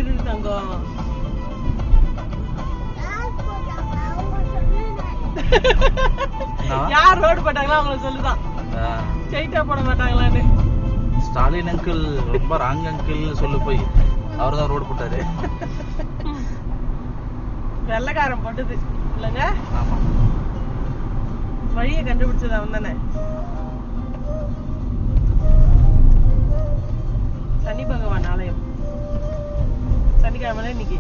இருக்கு தங்கம். யார் ரோடு போட்டாங்களோ அவங்கள சொல்லுதான், ஸ்ட்ரைட்டா போட மாட்டாங்களான்னு. ஸ்டாலின் அங்கிள் ரொம்ப ராங் அங்கிள் சொல்லு போய் அவர் தான் ரோடு போட்டாரு. வெள்ளக்காரன் போட்டது இல்லங்க. ஆமா, வழியை கண்டுபிடிச்சது அவன் தானே. சனி பகவான் ஆலயம், சனிக்கிழமை இன்னைக்கு.